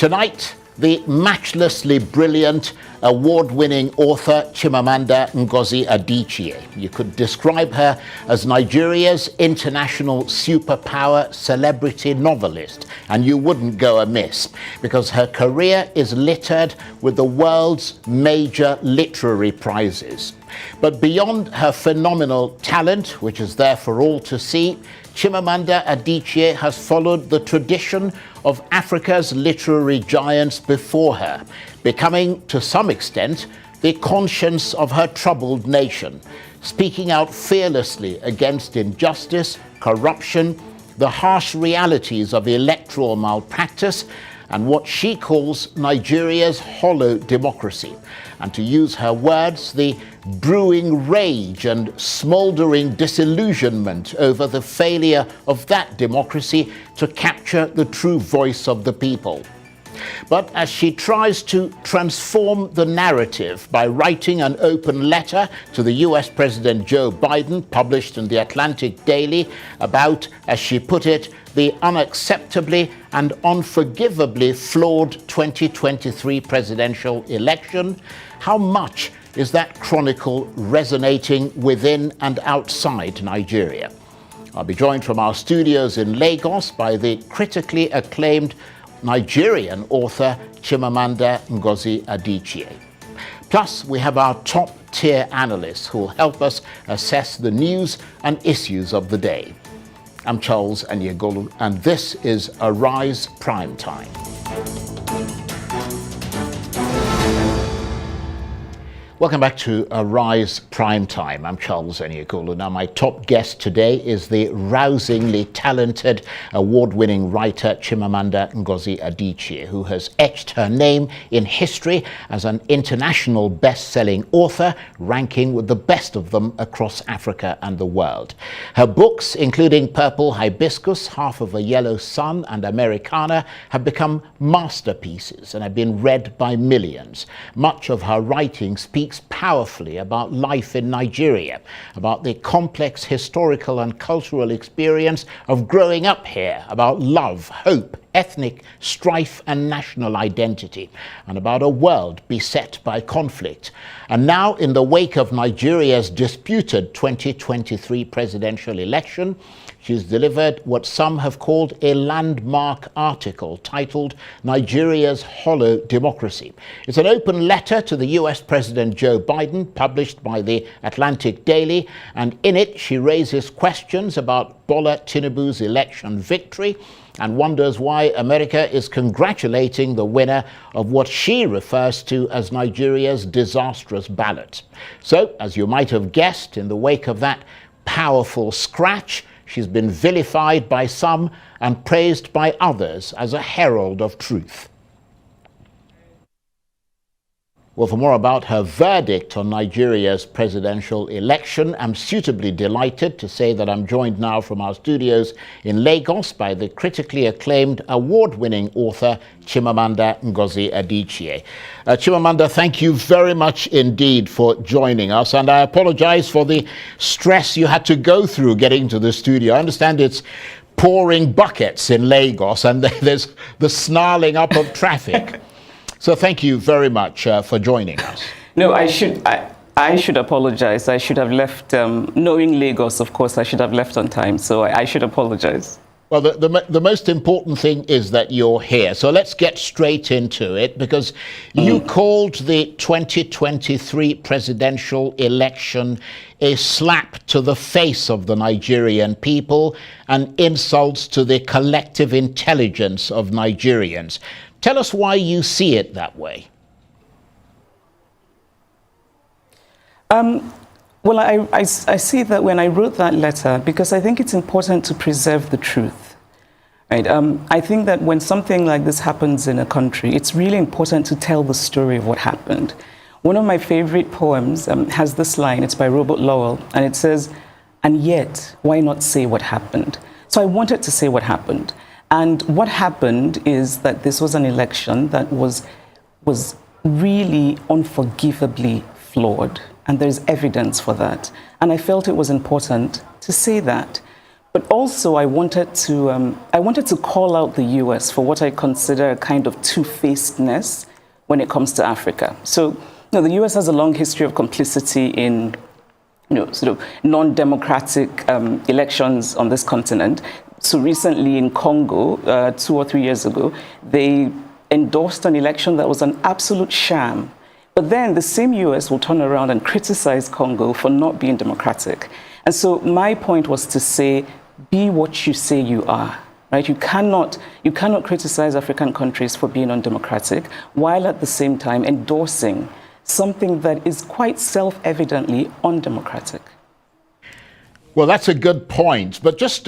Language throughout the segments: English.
Tonight, the matchlessly brilliant, award-winning author Chimmammanda Ngozi Adichie. You could describe her as Nigeria's international superpower celebrity novelist, and you wouldn't go amiss, because her career is littered with the world's major literary prizes. But beyond her phenomenal talent, which is there for all to see, Chimmammanda Adichie has followed the tradition of Africa's literary giants before her, becoming, to some extent, the conscience of her troubled nation, speaking out fearlessly against injustice, corruption, the harsh realities of electoral malpractice, and what she calls Nigeria's hollow democracy, and to use her words, the brewing rage and smouldering disillusionment over the failure of that democracy to capture the true voice of the people. But as she tries to transform the narrative by writing an open letter to the US President Joe Biden, published in the Atlantic Daily, about, as she put it, the unacceptably and unforgivably flawed 2023 presidential election, how much is that chronicle resonating within and outside Nigeria? I'll be joined from our studios in Lagos by the critically acclaimed Nigerian author Chimmammanda Ngozi Adichie. Plus, we have our top-tier analysts who will help us assess the news and issues of the day. I'm Charles Anyegolu, and this is Arise Prime Time. Welcome back to Arise Prime Time. I'm Charles Anyegolu. Now, my top guest today is the rousingly talented, award-winning writer Chimmammanda Ngozi Adichie, who has etched her name in history as an international best-selling author, ranking with the best of them across Africa and the world. Her books, including Purple Hibiscus, Half of a Yellow Sun, and Americana, have become masterpieces and have been read by millions. Much of her writing speaks powerfully about life in Nigeria, about the complex historical and cultural experience of growing up here, about love, hope, ethnic strife and national identity, and about a world beset by conflict. And now, in the wake of Nigeria's disputed 2023 presidential election, she's delivered what some have called a landmark article titled Nigeria's Hollow Democracy. It's an open letter to the US President Joe Biden, published by the Atlantic Daily, and in it she raises questions about Bola Tinubu's election victory and wonders why America is congratulating the winner of what she refers to as Nigeria's disastrous ballot. So, as you might have guessed, in the wake of that powerful scratch, she's been vilified by some and praised by others as a herald of truth. Well, for more about her verdict on Nigeria's presidential election, I'm suitably delighted to say that I'm joined now from our studios in Lagos by the critically acclaimed award-winning author Chimmammanda Ngozi Adichie. Chimmammanda, thank you very much indeed for joining us, and I apologize for the stress you had to go through getting to the studio. I understand it's pouring buckets in Lagos and there's the snarling up of traffic. So thank you very much for joining us. No, I should apologize. I should have left, knowing Lagos, of course, I should have left on time. So I should apologize. Well, the most important thing is that you're here. So let's get straight into it, because you called the 2023 presidential election a slap to the face of the Nigerian people and insults to the collective intelligence of Nigerians. Tell us why you see it that way. Well, I see that when I wrote that letter, because I think it's important to preserve the truth. Right? I think that when something like this happens in a country, it's really important to tell the story of what happened. One of my favorite poems has this line. It's by Robert Lowell, and it says, "And yet, why not say what happened?" So I wanted to say what happened. And what happened is that this was an election that was really unforgivably flawed. And there's evidence for that. And I felt it was important to say that. But also, I wanted to call out the U.S. for what I consider a kind of two-facedness when it comes to Africa. So, the U.S. has a long history of complicity in, sort of non-democratic elections on this continent. So recently in Congo, 2 or 3 years ago, they endorsed an election that was an absolute sham. But then the same US will turn around and criticize Congo for not being democratic. And so my point was to say, be what you say you are, right? You cannot criticize African countries for being undemocratic while at the same time endorsing something that is quite self-evidently undemocratic. Well, that's a good point. But just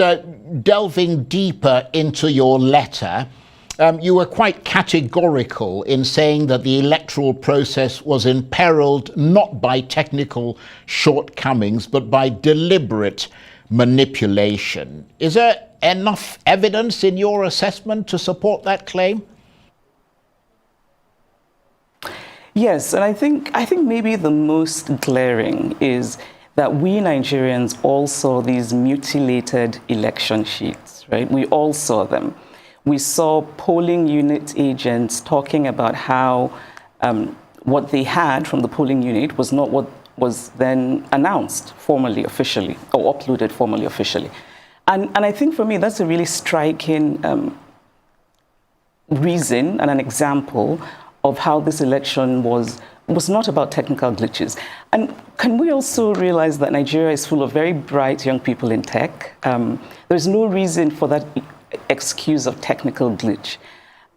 delving deeper into your letter, you were quite categorical in saying that the electoral process was imperiled not by technical shortcomings, but by deliberate manipulation. Is there enough evidence in your assessment to support that claim? Yes, and I think maybe the most glaring is that we Nigerians all saw these mutilated election sheets, right? We all saw them. We saw polling unit agents talking about how what they had from the polling unit was not what was then announced formally, officially, or uploaded formally, officially. And I think for me, that's a really striking reason and an example of how this election was not about technical glitches. And can we also realize that Nigeria is full of very bright young people in tech? There's no reason for that excuse of technical glitch.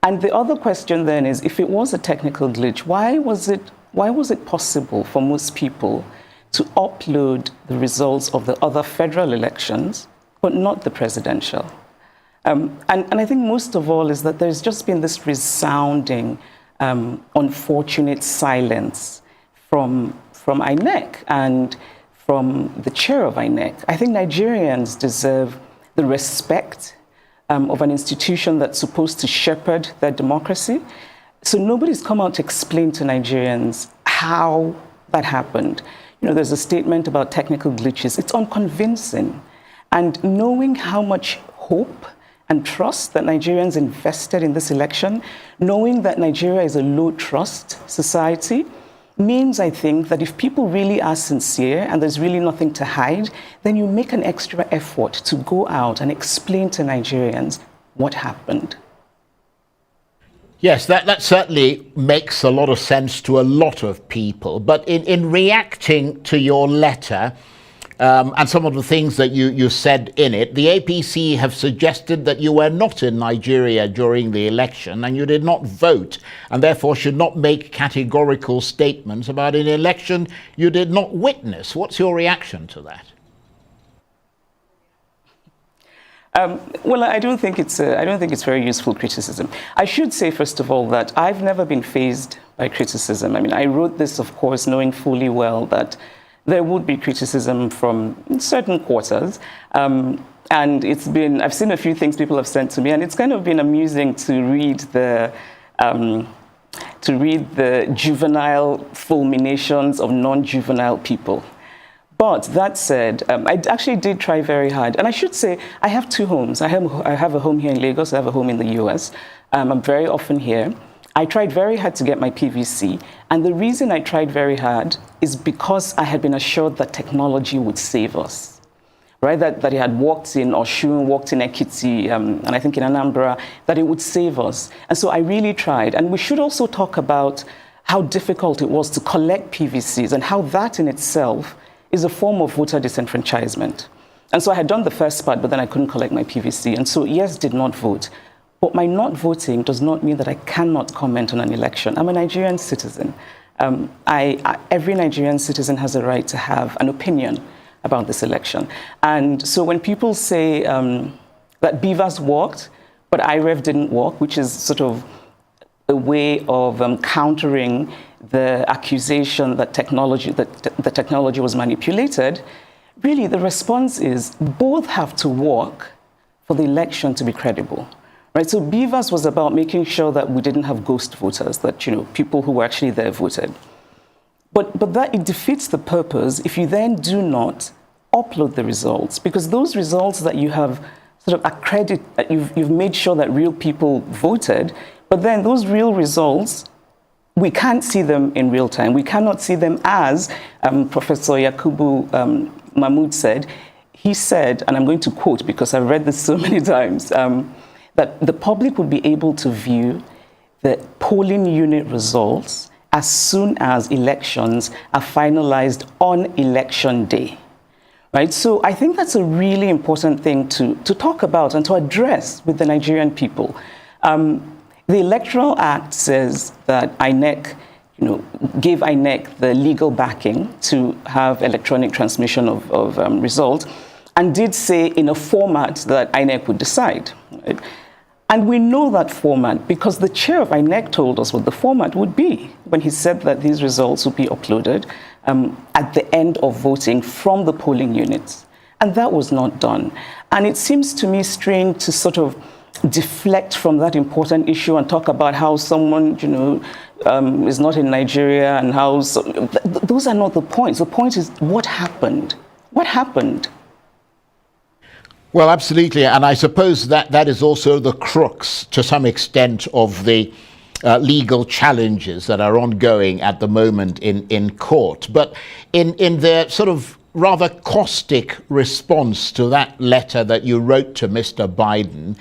And the other question then is, if it was a technical glitch, why was it possible for most people to upload the results of the other federal elections, but not the presidential? And I think most of all is that there's just been this resounding unfortunate silence from Inec and from the chair of Inec. I think Nigerians deserve the respect of an institution that's supposed to shepherd their democracy. So nobody's come out to explain to Nigerians how that happened. There's a statement about technical glitches. It's unconvincing. And knowing how much hope and trust that Nigerians invested in this election, knowing that Nigeria is a low-trust society, means, I think, that if people really are sincere and there's really nothing to hide, then you make an extra effort to go out and explain to Nigerians what happened. Yes, that certainly makes a lot of sense to a lot of people. But in reacting to your letter, and some of the things that you said in it, the APC have suggested that you were not in Nigeria during the election and you did not vote, and therefore should not make categorical statements about an election you did not witness. What's your reaction to that? Well, I don't think it's very useful criticism. I should say, first of all, that I've never been fazed by criticism. I mean, I wrote this, of course, knowing fully well that there would be criticism from certain quarters. And I've seen a few things people have sent to me, and it's kind of been amusing to read the juvenile fulminations of non-juvenile people. But that said, I actually did try very hard. And I should say, I have two homes. I have a home here in Lagos, I have a home in the US. I'm very often here. I tried very hard to get my PVC, and the reason I tried very hard is because I had been assured that technology would save us, right? That it had worked in Osun, worked in Ekiti, and I think in Anambra, that it would save us. And so I really tried. And we should also talk about how difficult it was to collect PVCs and how that in itself is a form of voter disenfranchisement. And so I had done the first part, but then I couldn't collect my PVC. And so, yes, did not vote. But my not voting does not mean that I cannot comment on an election. I'm a Nigerian citizen. Every Nigerian citizen has a right to have an opinion about this election. And so when people say that BVAS worked, but IREV didn't work, which is sort of a way of countering the accusation that the technology was manipulated, really the response is both have to work for the election to be credible. Right, so BVAS was about making sure that we didn't have ghost voters, that people who were actually there voted. But that it defeats the purpose if you then do not upload the results, because those results that you have sort of you've made sure that real people voted, but then those real results, we can't see them in real time. We cannot see them as Professor Yakubu Mahmood said. He said, and I'm going to quote because I've read this so many times, that the public would be able to view the polling unit results as soon as elections are finalized on election day. Right? So I think that's a really important thing to talk about and to address with the Nigerian people. The Electoral Act says that Inec, gave Inec the legal backing to have electronic transmission of results, and did say in a format that Inec would decide. Right? And we know that format because the chair of Inec told us what the format would be when he said that these results would be uploaded at the end of voting from the polling units. And that was not done. And it seems to me strange to sort of deflect from that important issue and talk about how someone, is not in Nigeria and how... those are not the points. The point is what happened? What happened? Well, absolutely. And I suppose that is also the crux, to some extent, of the legal challenges that are ongoing at the moment in court. But in the sort of rather caustic response to that letter that you wrote to Mr. Biden,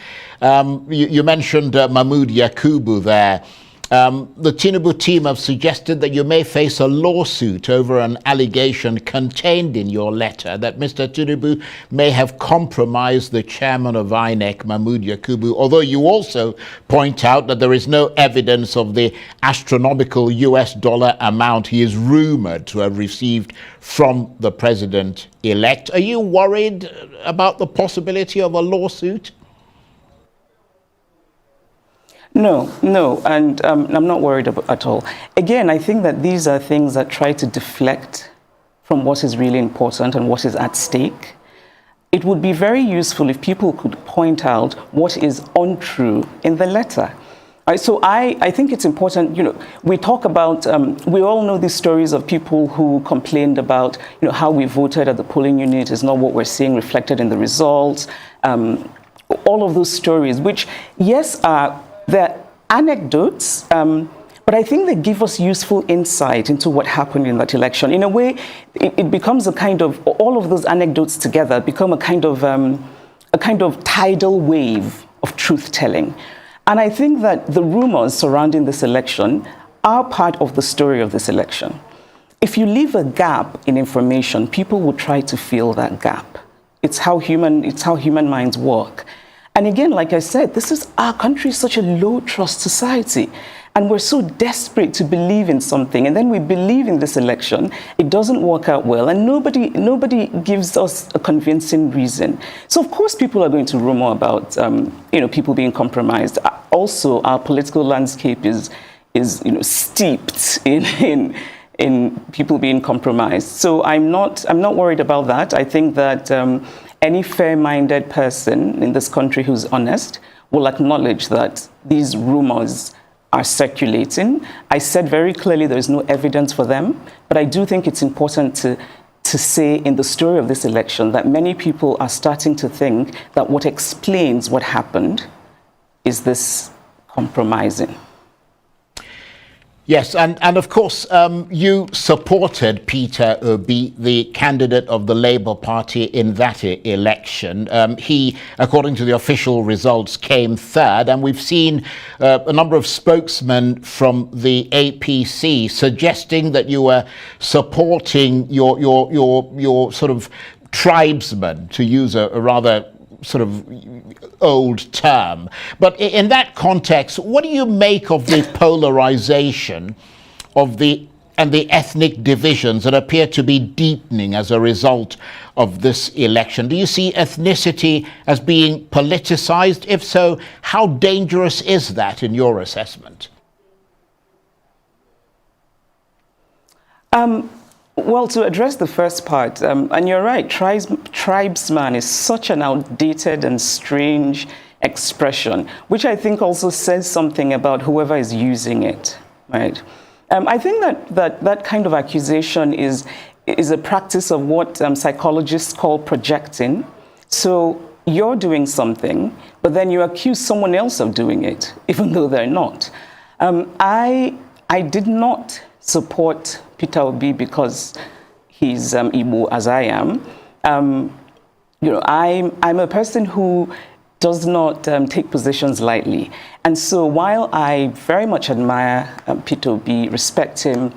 you mentioned Mahmood Yakubu there. The Tinubu team have suggested that you may face a lawsuit over an allegation contained in your letter that Mr. Tinubu may have compromised the chairman of Inec, Mahmood Yakubu, although you also point out that there is no evidence of the astronomical US dollar amount he is rumored to have received from the president-elect. Are you worried about the possibility of a lawsuit? No, and I'm not worried at all. Again, I think that these are things that try to deflect from what is really important and what is at stake. It would be very useful if people could point out what is untrue in the letter. Right, so I think it's important, we talk about, we all know these stories of people who complained about, how we voted at the polling unit is not what we're seeing reflected in the results. All of those stories, which, yes, they're anecdotes, but I think they give us useful insight into what happened in that election. In a way, it becomes a kind of, all of those anecdotes together become a kind of tidal wave of truth-telling. And I think that the rumors surrounding this election are part of the story of this election. If you leave a gap in information, people will try to fill that gap. It's how human minds work. And again, like I said, our country is such a low-trust society. And we're so desperate to believe in something. And then we believe in this election, it doesn't work out well, and nobody gives us a convincing reason. So of course people are going to rumor about people being compromised. Also, our political landscape is steeped in people being compromised. So I'm not worried about that. I think that any fair-minded person in this country who's honest will acknowledge that these rumors are circulating. I said very clearly there is no evidence for them, but I do think it's important to say in the story of this election that many people are starting to think that what explains what happened is this compromising. Yes, and of course, you supported Peter Obi, the candidate of the Labour Party in that election. He, according to the official results, came third, and we've seen a number of spokesmen from the APC suggesting that you were supporting your sort of tribesmen, to use a rather sort of old term. But in that context, what do you make of the polarization of the ethnic divisions that appear to be deepening as a result of this election? Do you see ethnicity as being politicized? If so, how dangerous is that in your assessment? Well, to address the first part, and you're right, tribesman is such an outdated and strange expression, which I think also says something about whoever is using it, right? I think that kind of accusation is is a practice of what psychologists call projecting. So you're doing something, but then you accuse someone else of doing it, even though they're not. I did not support Peter Obi because he's Igbo, as I am. I'm a person who does not take positions lightly. And so while I very much admire Peter Obi, respect him,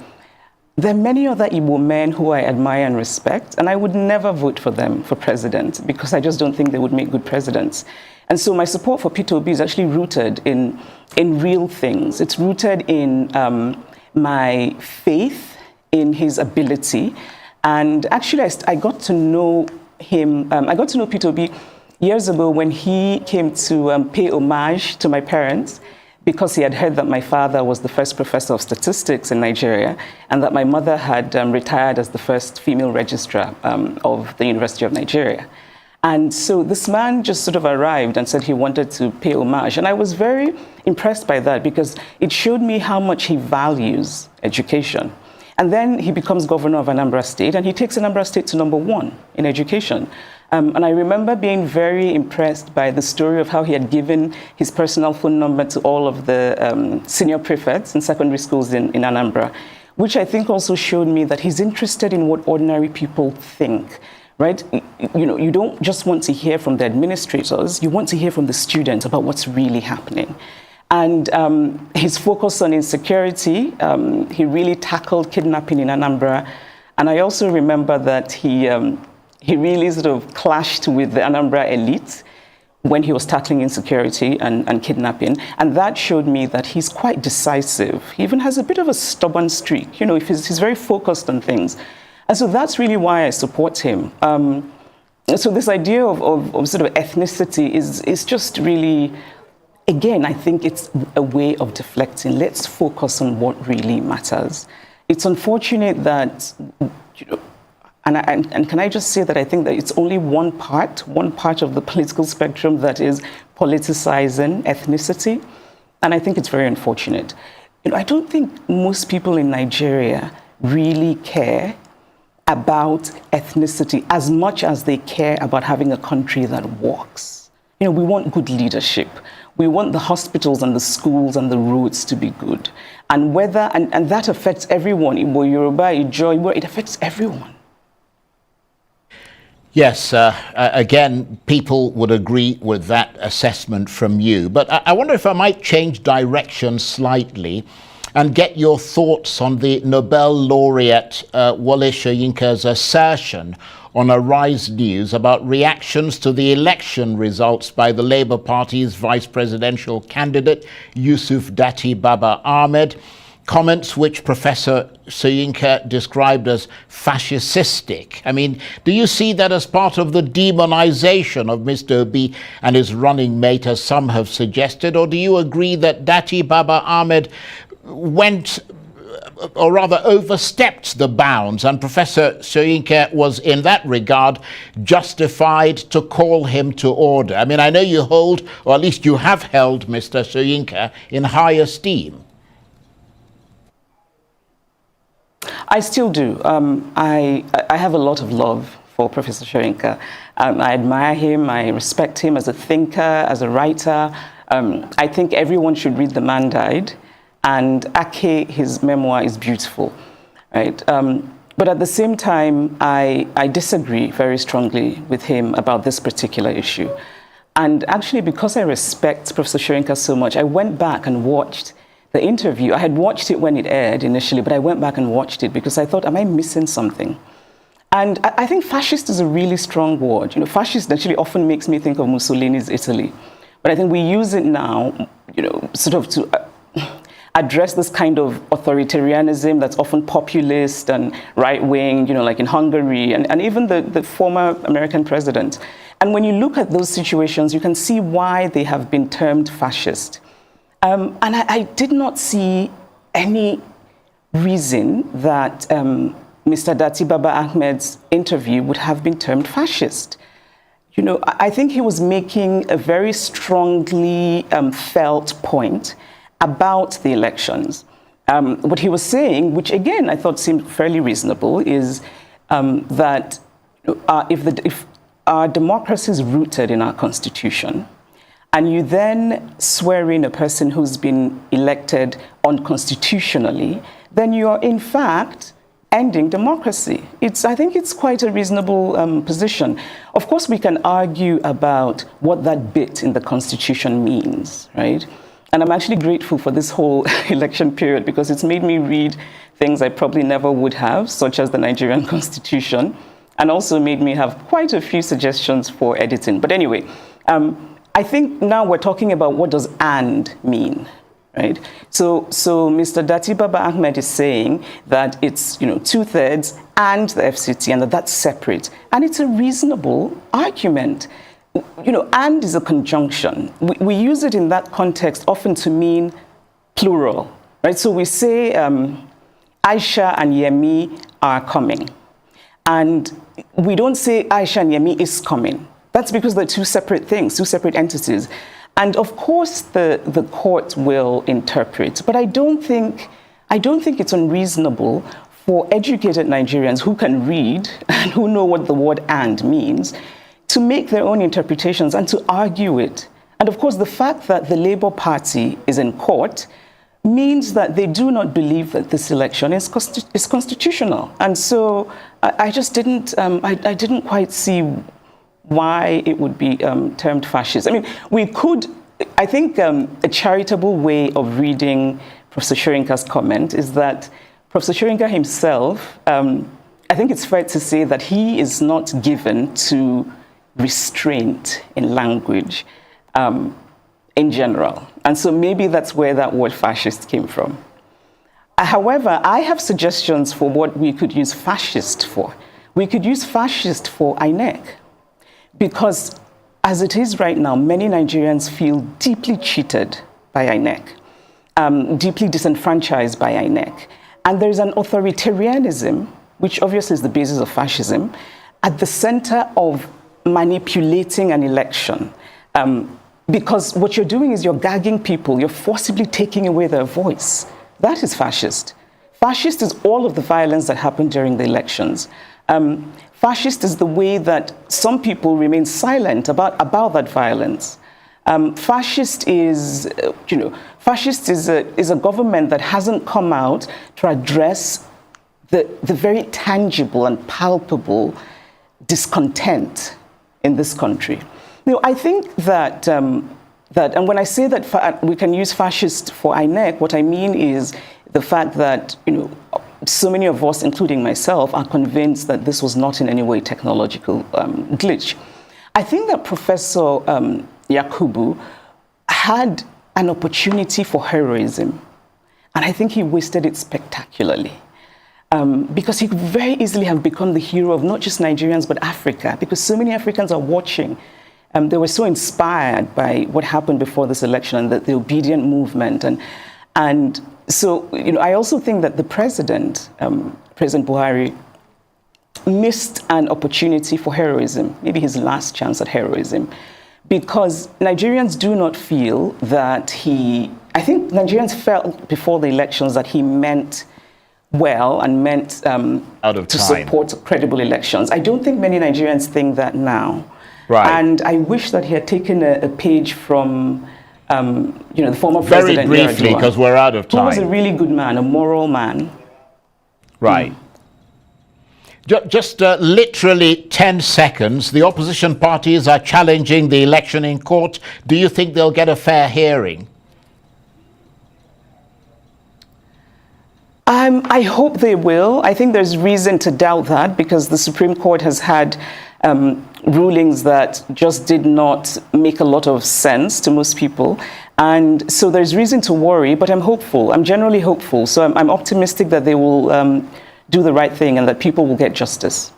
there are many other Igbo men who I admire and respect, and I would never vote for them for president because I just don't think they would make good presidents. And so my support for Peter Obi is actually rooted in real things. It's rooted in my faith in his ability. And actually, I got to know him, I got to know Peter Obi years ago when he came to pay homage to my parents, because he had heard that my father was the first professor of statistics in Nigeria and that my mother had retired as the first female registrar of the University of Nigeria. And so this man just sort of arrived and said he wanted to pay homage. And I was very impressed by that because it showed me how much he values education. And then he becomes governor of Anambra State, and he takes Anambra State to #1 in education. And I remember being very impressed by the story of how he had given his personal phone number to all of the senior prefects in secondary schools in Anambra, which I think also showed me that he's interested in what ordinary people think, right? You don't just want to hear from the administrators, you want to hear from the students about what's really happening. And his focus on insecurity, he really tackled kidnapping in Anambra. And I also remember that he really sort of clashed with the Anambra elite when he was tackling insecurity and kidnapping. And that showed me that he's quite decisive. He even has a bit of a stubborn streak. He's very focused on things. And so that's really why I support him. So this idea of sort of ethnicity is just really, again, I think it's a way of deflecting. Let's focus on what really matters. It's unfortunate that, and can I just say that I think that it's only one part of the political spectrum that is politicizing ethnicity. And I think it's very unfortunate. I don't think most people in Nigeria really care about ethnicity as much as they care about having a country that works. We want good leadership. We want the hospitals and the schools and the roads to be good. And and that affects everyone. Igbo, Yoruba, Ijo, it affects everyone. Yes, again, people would agree with that assessment from you. But I wonder if I might change direction slightly and get your thoughts on the Nobel laureate Wole Soyinka's assertion on Arise News about reactions to the election results by the Labour Party's vice presidential candidate, Yusuf Datti Baba Ahmed, comments which Professor Soyinka described as fascistic. I mean, do you see that as part of the demonization of Mr. Obi and his running mate, as some have suggested, or do you agree that Datti Baba Ahmed went, or rather overstepped the bounds, and Professor Soyinka was in that regard justified to call him to order? I mean, I know you hold, or at least you have held, Mr. Soyinka in high esteem. I still do. I have a lot of love for Professor Soyinka. I admire him, I respect him as a thinker, as a writer. I think everyone should read The Man Died. And Ake, his memoir, is beautiful, right? But at the same time, I disagree very strongly with him about this particular issue. And actually, because I respect Professor Soyinka so much, I went back and watched the interview. I had watched it when it aired initially, but I went back and watched it because I thought, am I missing something? And I think fascist is a really strong word. Fascist actually often makes me think of Mussolini's Italy. But I think we use it now, sort of to address this kind of authoritarianism that's often populist and right-wing, like in Hungary, and even the former American president. And when you look at those situations, you can see why they have been termed fascist. And I did not see any reason that Mr. Datti Baba Ahmed's interview would have been termed fascist. I think he was making a very strongly felt point about the elections. What he was saying, which again I thought seemed fairly reasonable, is that if our democracy is rooted in our constitution, and you then swear in a person who's been elected unconstitutionally, then you are in fact ending democracy. I think it's quite a reasonable position. Of course, we can argue about what that bit in the Constitution means, right? And I'm actually grateful for this whole election period because it's made me read things I probably never would have, such as the Nigerian Constitution, and also made me have quite a few suggestions for editing. But anyway, I think now we're talking about what does "and" mean. Right? So Mr. Dati Baba Ahmed is saying that it's 2/3 and the FCT, and that's separate. And it's a reasonable argument. And is a conjunction. We use it in that context often to mean plural. Right? So we say Aisha and Yemi are coming. And we don't say Aisha and Yemi is coming. That's because they're two separate things, two separate entities. And of course, the court will interpret, but I don't think it's unreasonable for educated Nigerians who can read and who know what the word "and" means to make their own interpretations and to argue it. And of course, the fact that the Labour Party is in court means that they do not believe that this election is constitutional. And so I just didn't quite see why it would be termed fascist. I mean, I think a charitable way of reading Professor Shoyinka's comment is that Professor Shoyinka himself, I think it's fair to say that he is not given to restraint in language in general. And so maybe that's where that word fascist came from. However, I have suggestions for what we could use fascist for. We could use fascist for Inec. Because as it is right now, many Nigerians feel deeply cheated by Inec, deeply disenfranchised by Inec. And there's an authoritarianism, which obviously is the basis of fascism, at the center of manipulating an election. Because what you're doing is you're gagging people, you're forcibly taking away their voice. That is fascist. Fascist is all of the violence that happened during the elections. Fascist is the way that some people remain silent about that violence. Fascist is a government that hasn't come out to address the very tangible and palpable discontent in this country. I think that, and when I say that we can use fascist for Inec, what I mean is the fact that, so many of us, including myself, are convinced that this was not in any way technological glitch. I think that Professor Yakubu had an opportunity for heroism, and I think he wasted it spectacularly. Because he could very easily have become the hero of not just Nigerians, but Africa, because so many Africans are watching. They were so inspired by what happened before this election and the obedient movement. And so, I also think that the president, President Buhari, missed an opportunity for heroism, maybe his last chance at heroism, because Nigerians do not feel that I think Nigerians felt before the elections that he meant well and meant to support credible elections. I don't think many Nigerians think that now. Right. And I wish that he had taken a page from the former president. Very briefly, because we're out of time. Who was a really good man, a moral man. Right. Just literally 10 seconds. The opposition parties are challenging the election in court. Do you think they'll get a fair hearing? I hope they will. I think there's reason to doubt that because the Supreme Court has had rulings that just did not make a lot of sense to most people. And so there's reason to worry, but I'm hopeful. I'm generally hopeful. So I'm optimistic that they will do the right thing and that people will get justice.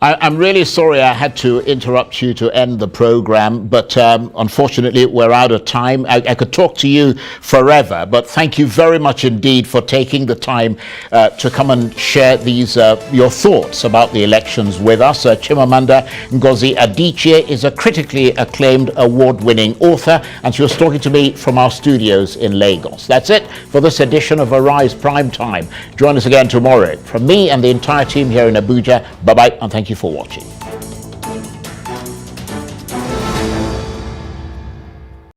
I'm really sorry I had to interrupt you to end the program, but unfortunately we're out of time. I could talk to you forever, but thank you very much indeed for taking the time to come and share these your thoughts about the elections with us. Chimmammanda Ngozi Adichie is a critically acclaimed award-winning author, and she was talking to me from our studios in Lagos. That's it for this edition of Arise Prime Time. Join us again tomorrow. From me and the entire team here in Abuja, bye-bye and thank you for watching.